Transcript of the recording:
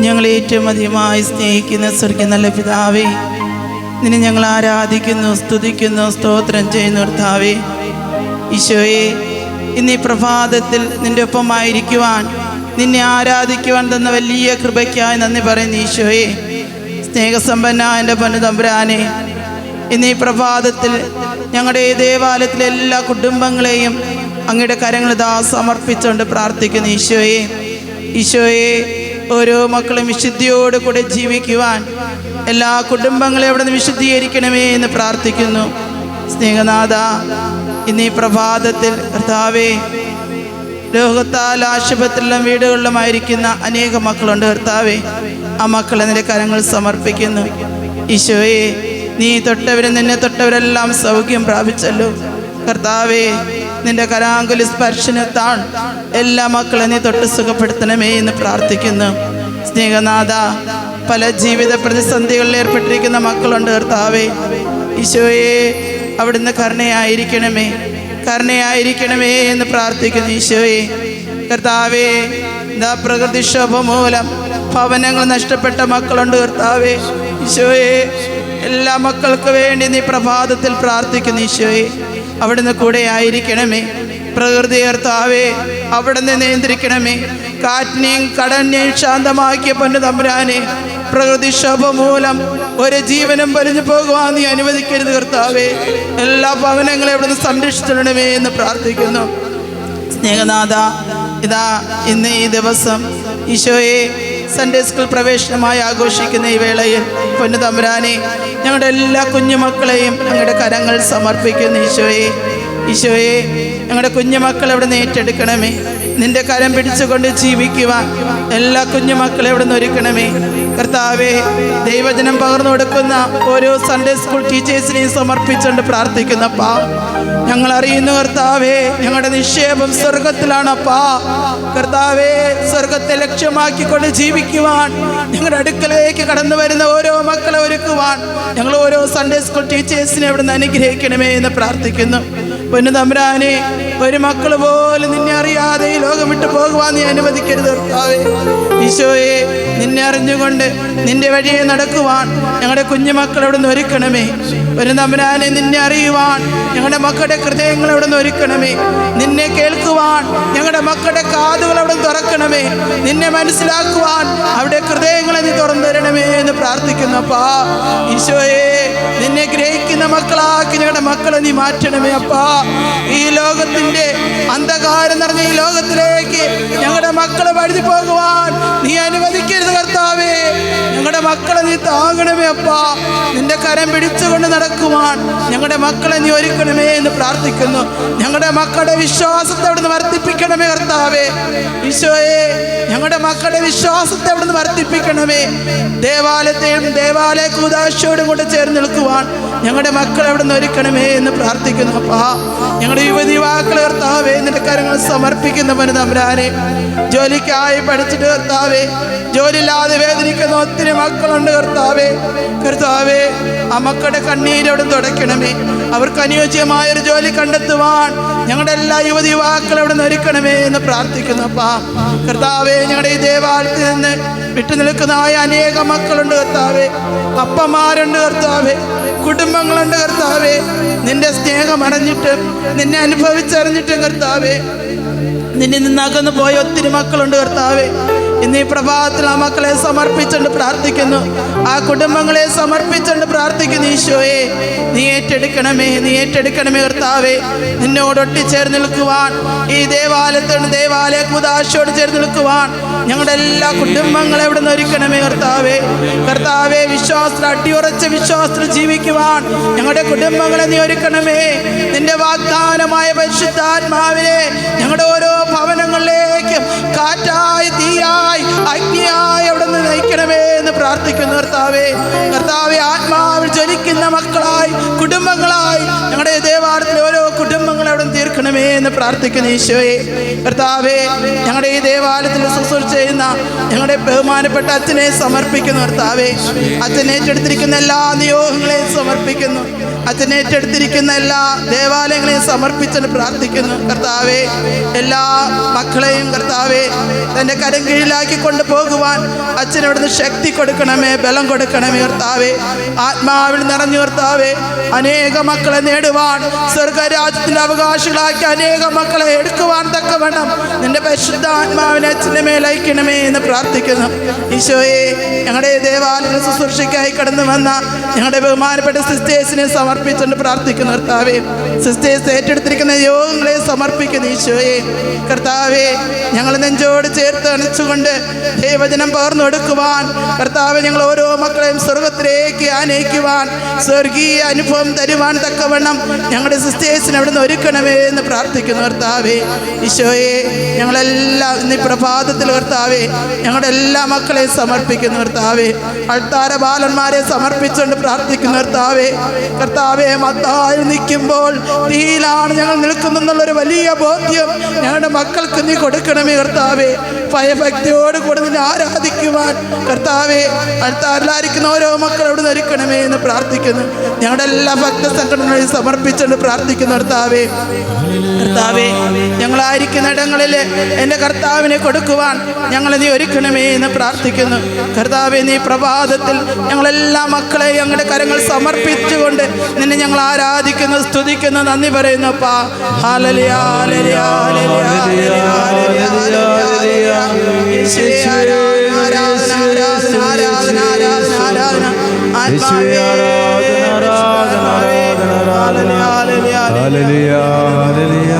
ഞങ്ങളെ ഏറ്റവും അധികമായി സ്നേഹിക്കുന്ന സ്വർഗ്ഗീയ നല്ല പിതാവേ, നിന്നെ ഞങ്ങൾ ആരാധിക്കുന്നു, സ്തുതിക്കുന്നു, സ്തോത്രം ചെയ്യുന്നു കർത്താവേ. ഈശോയെ, ഇന്നീ പ്രഭാതത്തിൽ നിൻ്റെ ഒപ്പമായിരിക്കുവാൻ, നിന്നെ ആരാധിക്കുവാൻ തന്ന വലിയ കൃപയ്ക്കായി നന്ദി പറയുന്നു ഈശോയെ. സ്നേഹസമ്പന്നായ എൻ്റെ പൊന്നു തമ്പുരാനെ, ഇന്നീ പ്രഭാതത്തിൽ ഞങ്ങളുടെ ദേവാലയത്തിലെ എല്ലാ കുടുംബങ്ങളെയും അങ്ങയുടെ കരങ്ങൾ സമർപ്പിച്ചുകൊണ്ട് പ്രാർത്ഥിക്കുന്നു ഈശോയെ. ഈശോയെ, ഓരോ മക്കളും വിശുദ്ധിയോട് കൂടെ ജീവിക്കുവാൻ എല്ലാ കുടുംബങ്ങളെയും അവിടെ നിന്ന് വിശുദ്ധീകരിക്കണമേ എന്ന് പ്രാർത്ഥിക്കുന്നു. സ്നേഹനാഥ, ഇന്നീ പ്രഭാതത്തിൽ കർത്താവേ, ലോകത്താൽ ആശുപത്രിയിലും വീടുകളിലുമായിരിക്കുന്ന അനേക മക്കളുണ്ട് കർത്താവേ. ആ മക്കളെ നിന്റെ കരങ്ങൾ സമർപ്പിക്കുന്നു ഈശോയെ. നീ തൊട്ടവരും നിന്നെ തൊട്ടവരെല്ലാം സൗഖ്യം പ്രാപിച്ചല്ലോ കർത്താവേ. നിന്റെ കരാങ്കുലി സ്പർശനത്താൽ എല്ലാ മക്കളെ നീ തൊട്ട് സുഖപ്പെടുത്തണമേ എന്ന് പ്രാർത്ഥിക്കുന്നു. സ്നേഹനാഥ, പല ജീവിത പ്രതിസന്ധികളിൽ ഏർപ്പെട്ടിരിക്കുന്ന മക്കളുണ്ട് കർത്താവേ. ഈശോയെ, അവിടുന്ന് കരുണയായിരിക്കണമേ, കരുണയായിരിക്കണമേ എന്ന് പ്രാർത്ഥിക്കുന്നു ഈശോയെ. കർത്താവേ, ഇതാ പ്രകൃതിക്ഷോഭ മൂലം ഭവനങ്ങൾ നഷ്ടപ്പെട്ട മക്കളുണ്ട് കർത്താവേ. ഈശോയെ, എല്ലാ മക്കൾക്ക് വേണ്ടി നീ പ്രഭാതത്തിൽ പ്രാർത്ഥിക്കുന്നു ഈശോയെ. അവിടുന്ന് കൂടെ ആയിരിക്കണമേ. പ്രകൃതി കർത്താവേ, അവിടുന്ന് നിയന്ത്രിക്കണമേ. കാറ്റിനെയും കടലിനെയും ശാന്തമാക്കിയ പൊന്നു തമ്പുരാനെ, പ്രകൃതിക്ഷോഭ മൂലം ഒരു ജീവനും പൊലിഞ്ഞു പോകുവാൻ നീ അനുവദിക്കരുത് കർത്താവേ. എല്ലാ ഭവനങ്ങളെ അവിടുന്ന് സംരക്ഷിച്ചിടണമേ എന്ന് പ്രാർത്ഥിക്കുന്നു. സ്നേഹനാഥ, ഇതാ ഇന്ന് ഈ ദിവസം ഈശോയെ സൺഡേ സ്കൂൾ പ്രവേശനമായി ആഘോഷിക്കുന്ന ഈ വേളയിൽ പൊന്നു തമ്പുരാനെ, ഞങ്ങളുടെ എല്ലാ കുഞ്ഞുമക്കളെയും ഞങ്ങളുടെ കരങ്ങൾ സമർപ്പിക്കുന്നു ഈശോയെ. ഈശോയെ, ഞങ്ങളുടെ കുഞ്ഞുമക്കളെ അവിടെ നിന്ന് ഏറ്റെടുക്കണമേ. നിന്റെ കരം പിടിച്ചുകൊണ്ട് ജീവിക്കുവാൻ എല്ലാ കുഞ്ഞുമക്കളെ അവിടെ നിന്ന് ഒരുക്കണമേ കർത്താവേ. ദൈവജനം പകർന്നു കൊടുക്കുന്ന ഓരോ സൺഡേ സ്കൂൾ ടീച്ചേഴ്സിനെയും സമർപ്പിച്ചുകൊണ്ട് പ്രാർത്ഥിക്കുന്നപ്പാ. ഞങ്ങൾ അറിയുന്നു കർത്താവേ, ഞങ്ങളുടെ നിക്ഷേപം സ്വർഗത്തിലാണപ്പാ. കർത്താവേ, സ്വർഗത്തെ ലക്ഷ്യമാക്കിക്കൊണ്ട് ജീവിക്കുവാൻ, ഞങ്ങളുടെ അടുക്കലേക്ക് കടന്നു വരുന്ന ഓരോ മക്കളെ ഒരുക്കുവാൻ ഞങ്ങൾ ഓരോ സൺഡേ സ്കൂൾ ടീച്ചേഴ്സിനെ അവിടെ നിന്ന് അനുഗ്രഹിക്കണമേ എന്ന് പ്രാർത്ഥിക്കുന്നു. പൊന്നു തമ്പുരാനെ, ഒരു മക്കൾ പോലും നിന്നെ അറിയാതെ ഈ ലോകം വിട്ടു പോകുവാൻ നീ അനുവദിക്കരുത് കർത്താവേ. ഈശോയെ, നിന്നെ അറിഞ്ഞുകൊണ്ട് നിന്റെ വഴിയെ നടക്കുവാൻ ഞങ്ങളുടെ കുഞ്ഞുമക്കൾ അവിടെ നിന്ന് ഒരുക്കണമേ. ഒരു തമ്പുരാനെ, നിന്നെ അറിയുവാൻ ഞങ്ങളുടെ മക്കളുടെ ഹൃദയങ്ങൾ അവിടെ നിന്ന് ഒരുക്കണമേ. നിന്നെ കേൾക്കുവാൻ ഞങ്ങളുടെ മക്കളുടെ കാതുകൾ അവിടെ നിന്ന് തുറക്കണമേ. നിന്നെ മനസ്സിലാക്കുവാൻ അവിടെ ഹൃദയങ്ങളെ നീ തുറന്നു തരണമേ എന്ന് പ്രാർത്ഥിക്കുന്നു അപ്പാ. ഈശോയെ, നിന്നെ ഗ്രഹിക്കുന്ന മക്കളാക്കി ഞങ്ങളുടെ മക്കളെ നീ മാറ്റണമേ അപ്പാ. ഈ ലോകത്തിന്റെ അന്ധകാരം നിറഞ്ഞ ഈ ലോകത്തിലേക്ക് ഞങ്ങളുടെ മക്കളെ വഴുതി പോകുവാൻ നീ അനുവദിക്കരുത് കർത്താവേ. ഞങ്ങളുടെ മക്കളെ നീ താങ്ങണമേ അപ്പാ. നിന്റെ കരം പിടിച്ചുകൊണ്ട് നടക്കുവാൻ ഞങ്ങളുടെ മക്കളെ നീ ഒരുക്കണമേ എന്ന് പ്രാർത്ഥിക്കുന്നു. ഞങ്ങളുടെ മക്കളുടെ വിശ്വാസത്തെ അവിടുന്ന് വർദ്ധിപ്പിക്കണമേ കർത്താവേ. ഈശോയെ, ഞങ്ങളുടെ മക്കളുടെ വിശ്വാസത്തെ അവിടുന്ന് വർദ്ധിപ്പിക്കണമേ. ദേവാലയത്തെയും ദേവാലയ കൂദാശയോടും കൂടെ ചേർന്ന് നിൽക്കുവാൻ ഞങ്ങളുടെ മക്കളെ അവിടുന്ന് ഒരുക്കണമേ എന്ന് പ്രാർത്ഥിക്കുന്നു അപ്പാ. ഞങ്ങളുടെ യുവതിവാക്കളെ കർത്താവേ നിന്റെ കരങ്ങൾ സമർപ്പിക്കുന്ന തമ്പുരാനെ, ജോലിക്കായി പഠിച്ചിട്ട് കർത്താവേ ജോലിയില്ലാതെ വേദനിക്കുന്ന ഒത്തിരി മക്കളുണ്ട് കർത്താവേ. കർത്താവേ, ആ മക്കളുടെ കണ്ണീരവിടെ തുടയ്ക്കണമേ. അവർക്ക് അനുയോജ്യമായൊരു ജോലി കണ്ടെത്തുവാൻ ഞങ്ങളുടെ എല്ലാ യുവതിവാക്കളെ അവിടെ നിന്ന് ഒരുക്കണമേ എന്ന് പ്രാർത്ഥിക്കുന്നു അപ്പാ. കർത്താവേ, ഞങ്ങളുടെ ഈ ദേവാലയത്തിൽ നിന്ന് വിട്ടുനിൽക്കുന്നതായ അനേക മക്കളുണ്ട് കർത്താവേ. അപ്പന്മാരുണ്ട് കർത്താവേ, കുടുംബങ്ങളുണ്ട് കർത്താവേ. നിന്റെ സ്നേഹം അടഞ്ഞിട്ടും നിന്നെ അനുഭവിച്ചറിഞ്ഞിട്ടും കർത്താവേ നിന്നിൽ നിന്ന് അകന്നു പോയ ഒത്തിരി മക്കളുണ്ട് കർത്താവേ. ഇന്ന് ഈ പ്രഭാതത്തിൽ ആ മക്കളെ സമർപ്പിച്ചുകൊണ്ട് പ്രാർത്ഥിക്കുന്നു. ആ കുടുംബങ്ങളെ സമർപ്പിച്ചുകൊണ്ട് പ്രാർത്ഥിക്കുന്നു. ഈശോയെ, നീ ഏറ്റെടുക്കണമേ, നീ ഏറ്റെടുക്കണമേ കർത്താവേ. നിന്നോട് ഒട്ടിച്ചേർന്ന് നിൽക്കുവാൻ, ഈ ദേവാലയത്തോട് ദേവാലയ കൂദാശയോട് ചേർന്ന് നിൽക്കുവാൻ ഞങ്ങളുടെ എല്ലാ കുടുംബങ്ങളെ ഇവിടെ നിന്ന് ഒരുക്കണമേ കർത്താവേ. കർത്താവേ, വിശ്വാസത്തിൽ അടിയുറച്ച വിശ്വാസത്തിൽ ജീവിക്കുവാൻ ഞങ്ങളുടെ കുടുംബങ്ങളെ നീ ഒരുക്കണമേ. നിന്റെ വാഗ്ദാനമായ പരിശുദ്ധാത്മാവിനെ ഞങ്ങളുടെ ഓരോ ഭവനങ്ങളിലേക്കും കാറ്റായി, തീയായി, അഗ്നിയായി അവിടെ നിന്ന് നയിക്കണമേ എന്ന് പ്രാർത്ഥിക്കുന്നു കർത്താവേ. കർത്താവേ, ആത്മാവിൽ ജ്വലിക്കുന്ന മക്കളായി, കുടുംബങ്ങളായി ഞങ്ങളുടെ ദേവാലയത്തിലെ ഓരോ കുടുംബങ്ങളെ അവിടെ നിന്ന് ഒരുക്കണമേ എന്ന് പ്രാർത്ഥിക്കുന്നു ഈശോയെ. കർത്താവേ, ഞങ്ങളുടെ ഈ ദേവാലയത്തിൽ ശുശ്രൂഷ ചെയ്യുന്ന ഞങ്ങളുടെ ബഹുമാനപ്പെട്ട അച്ഛനെ സമർപ്പിക്കുന്നു കർത്താവേ. അച്ഛൻ ഏറ്റെടുത്തിരിക്കുന്ന എല്ലാ നിയോഗങ്ങളെയും സമർപ്പിക്കുന്നു. അച്ഛൻ ഏറ്റെടുത്തിരിക്കുന്ന എല്ലാ ദേവാലയങ്ങളെയും സമർപ്പിച്ചെന്ന് പ്രാർത്ഥിക്കുന്നു കർത്താവേ. എല്ലാ മക്കളെയും കർത്താവേ തൻ്റെ കരം കീഴിലാക്കി കൊണ്ടുപോകുവാൻ അച്ഛനവിടുന്ന് ശക്തി കൊടുക്കണമേ, ബലം കൊടുക്കണമേ കർത്താവേ. ആത്മാവിൽ നിറഞ്ഞു കർത്താവേ, അനേക മക്കളെ നേടുവാൻ, സ്വർഗരാജ്യത്തിൻ്റെ അവകാശികളാക്കി അനേക മക്കളെ എടുക്കുവാൻ തക്കവണ്ണം നിന്റെ പരിശുദ്ധ ആത്മാവിനെ അച്ഛൻ്റെ മേൽ അയക്കണമേ എന്ന് പ്രാർത്ഥിക്കുന്നു ഈശോയെ. ഞങ്ങളുടെ ദേവാലയ ശുശ്രൂഷയ്ക്കായി കടന്നു വന്ന ഞങ്ങളുടെ ബഹുമാനപ്പെട്ട സിസ്റ്റേഴ്സിനെ സമർപ്പിച്ചുകൊണ്ട് പ്രാർത്ഥിക്കുന്നു കർത്താവേ. സിസ്റ്റേഴ്സ് ഏറ്റെടുത്തിരിക്കുന്ന യോഗങ്ങളെ സമർപ്പിക്കുന്നു ഈശോയെ. കർത്താവേ, ഞങ്ങൾ നെഞ്ചോട് ചേർത്ത് അണച്ചുകൊണ്ട് ദൈവജനം പകർന്നു കൊടുക്കുവാൻ കർത്താവെ, ഞങ്ങൾ ഓരോ മക്കളെയും സ്വർഗത്തിലേക്ക് ആനയിക്കുവാൻ, സ്വർഗീയ അനുഭവം തരുവാൻ തക്കവണ്ണം ഞങ്ങളുടെ സിസ്റ്റേഴ്സിനെ അവിടുന്ന് ഒരുക്കണമേ എന്ന് പ്രാർത്ഥിക്കുന്നു കർത്താവേ. ഈശോയെ, ഞങ്ങളെല്ലാം ഇന്ന് പ്രഭാതത്തിൽ കർത്താവേ ഞങ്ങളുടെ എല്ലാ മക്കളെയും സമർപ്പിക്കുന്നു കർത്താവേ. അൾത്താര ബാലന്മാരെ സമർപ്പിച്ചുകൊണ്ട് പ്രാർത്ഥിക്കുന്നു കർത്താവേ. കർത്താവെ, മത്തായി നിൽക്കുമ്പോൾ തീയിലാണ് ഞങ്ങൾ നിൽക്കുന്നെന്നുള്ളൊരു വലിയ ബോധ്യം ഞങ്ങളുടെ മക്കൾക്ക് നീ കൊടുക്കണമേ കർത്താവേ. ഭയഭക്തിയോട് കൂടെ നിന്നെ ആരാധിക്കുവാൻ കർത്താവെ അൾത്താരിലായിരിക്കുന്ന ഓരോ മക്കളും അവിടെ ഒരുക്കണമേ എന്ന് പ്രാർത്ഥിക്കുന്നു. ഞങ്ങളുടെ എല്ലാ ഭക്ത സംഘടനകളെയും സമർപ്പിച്ചുകൊണ്ട് പ്രാർത്ഥിക്കുന്നു കർത്താവേ. കർത്താവേ, ഞങ്ങളായിരിക്കുന്ന ഇടങ്ങളിൽ എൻ്റെ കർത്താവിനെ കൊടുക്കുവാൻ ഞങ്ങളെ നീ ഒരുക്കണമേ എന്ന് പ്രാർത്ഥിക്കുന്നു കർത്താവെ. നീ പ്രഭാതത്തിൽ ഞങ്ങളെല്ലാ മക്കളെ ഞങ്ങളുടെ കരങ്ങൾ സമർപ്പിച്ചുകൊണ്ട് നിന്നെ ഞങ്ങൾ ആരാധിക്കുന്നു, സ്തുതിക്കുന്നു, നന്ദി പറയുന്നു അപ്പാ. Hallelujah, hallelujah, hallelujah, hallelujah, hallelujah. യേശുവേ, ആരാധന, ആരാധന, ആരാധന, ആരാധന, ആരാധന, ആത്മാവേ, ആരാധന, ആരാധന, ആരാധന, ഹല്ലേലൂയ, ഹല്ലേലൂയ, ഹല്ലേലൂയ.